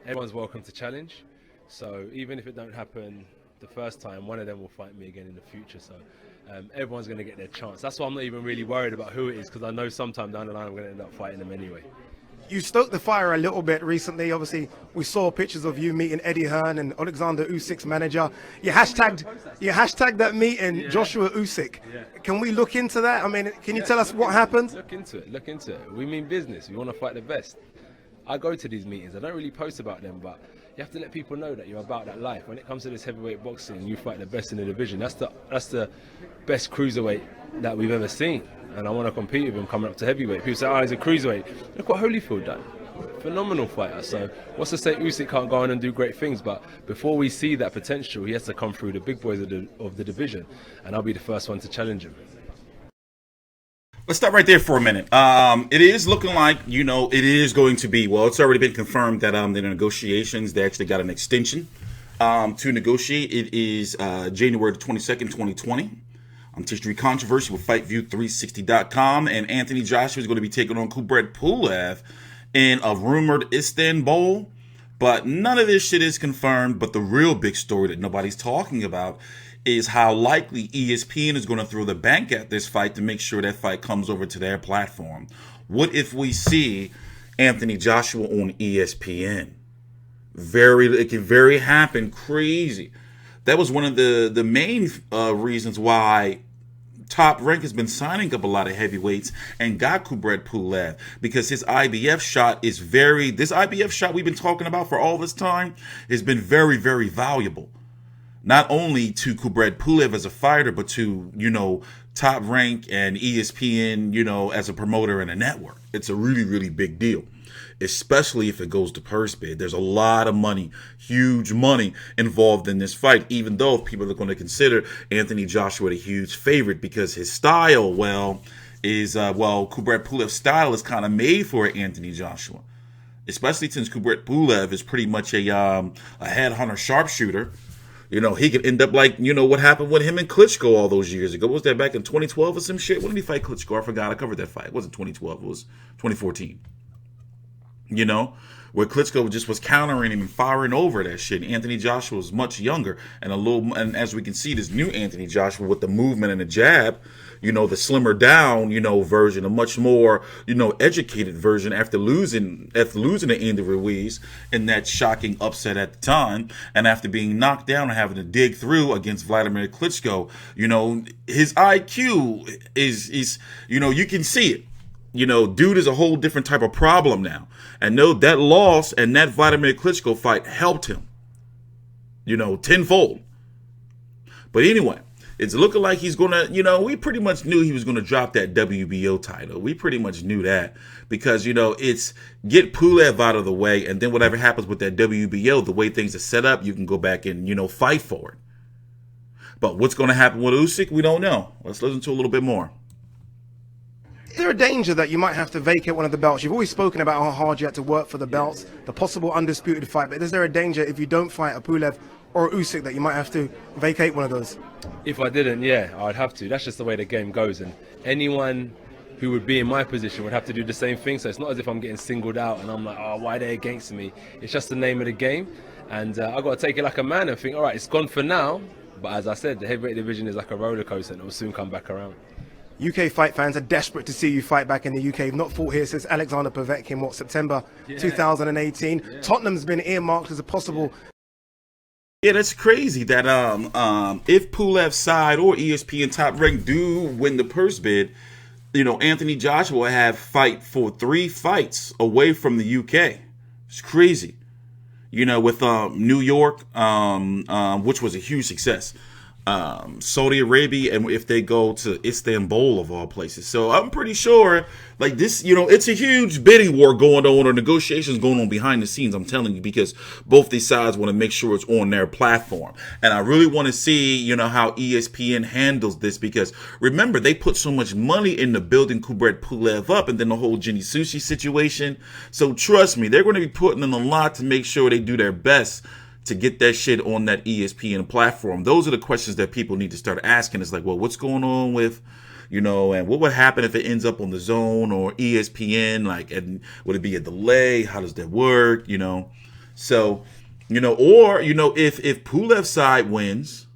everyone's welcome to challenge. So even if it don't happen the first time, one of them will fight me again in the future. So everyone's going to get their chance. That's why I'm not even really worried about who it is, because I know sometime down the line I'm going to end up fighting them anyway. You stoked the fire a little bit recently. Obviously, we saw pictures of you meeting Eddie Hearn and Oleksandr Usyk's manager. You hashtagged that meeting, yeah. Joshua Usyk. Yeah. Can we look into that? I mean, can you tell us what happened? Look into it. We mean business. We want to fight the best. I go to these meetings. I don't really post about them, but you have to let people know that you're about that life. When it comes to this heavyweight boxing, you fight the best in the division. That's the best cruiserweight that we've ever seen. And I want to compete with him coming up to heavyweight. People say, oh, he's a cruiserweight. Look what Holyfield done. Phenomenal fighter. So what's to say Usyk can't go on and do great things? But before we see that potential, he has to come through the big boys of the division. And I'll be the first one to challenge him. Let's stop right there for a minute. It is looking like, it is going to be, well, it's already been confirmed that the negotiations, they actually got an extension to negotiate. It is January 22nd, 2020. TstreeT Controversy with FightView360.com, and Anthony Joshua is going to be taking on Kubrat Pulev in a rumored Istanbul. But none of this shit is confirmed. But the real big story that nobody's talking about is how likely ESPN is going to throw the bank at this fight to make sure that fight comes over to their platform. What if we see Anthony Joshua on ESPN? It can very happen. Crazy. That was one of the main reasons why Top Rank has been signing up a lot of heavyweights and got Kubrat Pulev, because his IBF shot is this IBF shot we've been talking about for all this time has been very, very valuable. Not only to Kubrat Pulev as a fighter, but to, Top Rank and ESPN, as a promoter and a network. It's a really, really big deal, especially if it goes to purse bid. There's a lot of money, huge money involved in this fight, even though people are going to consider Anthony Joshua a huge favorite because his style, Kubrat Pulev's style is kind of made for Anthony Joshua, especially since Kubrat Pulev is pretty much a headhunter sharpshooter. He could end up like, what happened with him and Klitschko all those years ago. What was that, back in 2012 or some shit? When did he fight Klitschko? I forgot. I covered that fight. It wasn't 2012. It was 2014. Where Klitschko just was countering him and firing over that shit. Anthony Joshua was much younger and as we can see, this new Anthony Joshua with the movement and the jab, the slimmer down, version, a much more, educated version after losing to Andy Ruiz in that shocking upset at the time, and after being knocked down and having to dig through against Vladimir Klitschko, his IQ is you can see it. Dude is a whole different type of problem now. And that loss and that Vladimir Klitschko fight helped him, tenfold. But anyway, it's looking like he's going to, we pretty much knew he was going to drop that WBO title. We pretty much knew that because, it's get Pulev out of the way. And then whatever happens with that WBO, the way things are set up, you can go back and, fight for it. But what's going to happen with Usyk, we don't know. Let's listen to a little bit more. Is there a danger that you might have to vacate one of the belts? You've always spoken about how hard you had to work for the belts, the possible undisputed fight, but is there a danger if you don't fight a Pulev or Usyk that you might have to vacate one of those? If I didn't, yeah, I'd have to. That's just the way the game goes, and anyone who would be in my position would have to do the same thing. So it's not as if I'm getting singled out and I'm like, oh, why are they against me? It's just the name of the game, and I've got to take it like a man and think, all right, it's gone for now, but as I said, the heavyweight division is like a roller coaster and it will soon come back around. UK fight fans are desperate to see you fight back in the UK. You've not fought here since Alexander Povetkin, September 2018. Yeah. Tottenham's been earmarked as a possible... Yeah, that's crazy that if Pulev's side or ESPN Top Rank do win the purse bid, Anthony Joshua will have fight for 3 fights away from the UK. It's crazy. With New York, which was a huge success. Saudi Arabia, and if they go to Istanbul of all places. So I'm pretty sure like this, it's a huge bidding war going on or negotiations going on behind the scenes, I'm telling you, because both these sides want to make sure it's on their platform. And I really want to see, how ESPN handles this, because remember, they put so much money into building Kubrat Pulev up and then the whole Jenny Sushi situation. So trust me, they're going to be putting in a lot to make sure they do their best to get that shit on that ESPN platform. Those are the questions that people need to start asking. It's like, well, what's going on with, and what would happen if it ends up on the Zone or ESPN? Like, and would it be a delay? How does that work? So, or if Pulev's side wins,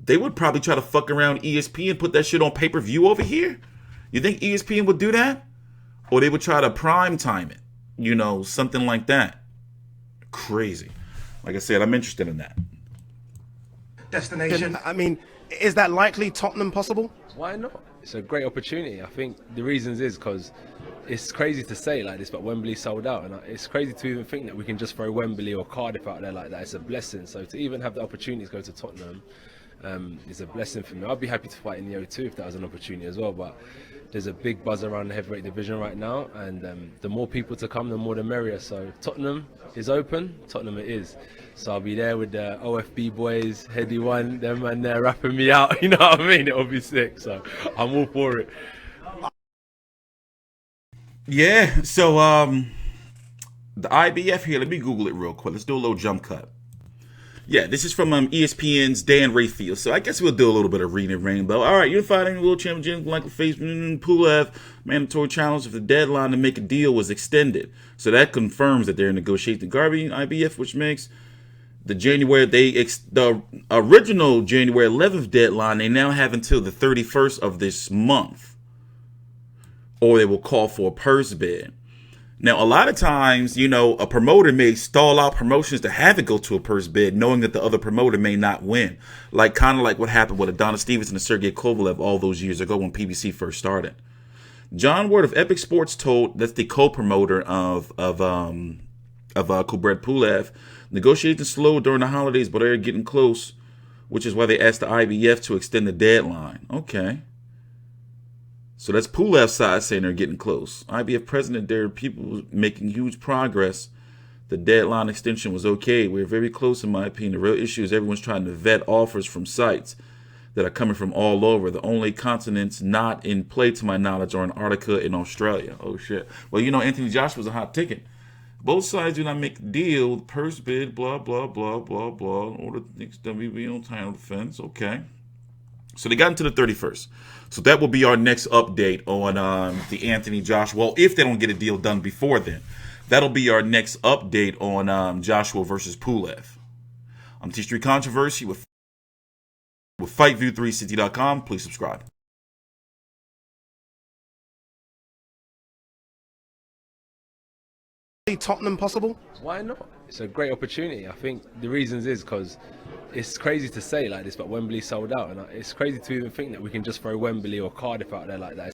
they would probably try to fuck around ESPN, put that shit on pay-per-view over here. You think ESPN would do that? Or they would try to prime time it, something like that. Crazy. Like I said, I'm interested in that. Destination. I mean, is that likely? Tottenham possible? Why not? It's a great opportunity. I think the reasons is because it's crazy to say like this, but Wembley sold out, and it's crazy to even think that we can just throw Wembley or Cardiff out there like that. It's a blessing. So to even have the opportunity to go to Tottenham is a blessing for me. I'd be happy to fight in the O2 if that was an opportunity as well, but there's a big buzz around the heavyweight division right now, and the more people to come, the more the merrier. So Tottenham is open. Tottenham it is. So I'll be there with the OFB boys, Heady One, them and they're rapping me out. You know what I mean? It'll be sick. So I'm all for it. Yeah. So the IBF here. Let me Google it real quick. Let's do a little jump cut. Yeah, this is from ESPN's Dan Rayfield. So I guess we'll do a little bit of reading Rainbow. All right, unified world champion Michael Pulev mandatory challenge if the deadline to make a deal was extended. So that confirms that they're negotiating the IBF, which makes the the original January 11th deadline. They now have until the 31st of this month, or they will call for a purse bid. Now, a lot of times, a promoter may stall out promotions to have it go to a purse bid, knowing that the other promoter may not win. Kind of like what happened with Adonis Stevenson and Sergey Kovalev all those years ago when PBC first started. John Ward of Epic Sports that's the co-promoter of Kubrat Pulev, negotiations slowed during the holidays, but they're getting close, which is why they asked the IBF to extend the deadline. Okay. So that's Pulev's side saying they're getting close. IBF president, there are people making huge progress. The deadline extension was okay. We're very close, in my opinion. The real issue is everyone's trying to vet offers from sites that are coming from all over. The only continents not in play, to my knowledge, are Antarctica and Australia. Oh, shit. Well, Anthony Joshua's a hot ticket. Both sides do not make a deal. Purse bid, blah, blah, blah, blah, blah. Order the next WBO title defense. Okay. So they got into the 31st. So that will be our next update on the Anthony Joshua. Well, if they don't get a deal done before then, that'll be our next update on Joshua versus Pulev. I'm TstreeT Controversy with FightView360.com. Please subscribe. Tottenham possible? Why not? It's a great opportunity. I think the reasons is because it's crazy to say like this, but Wembley sold out, and it's crazy to even think that we can just throw Wembley or Cardiff out there like that.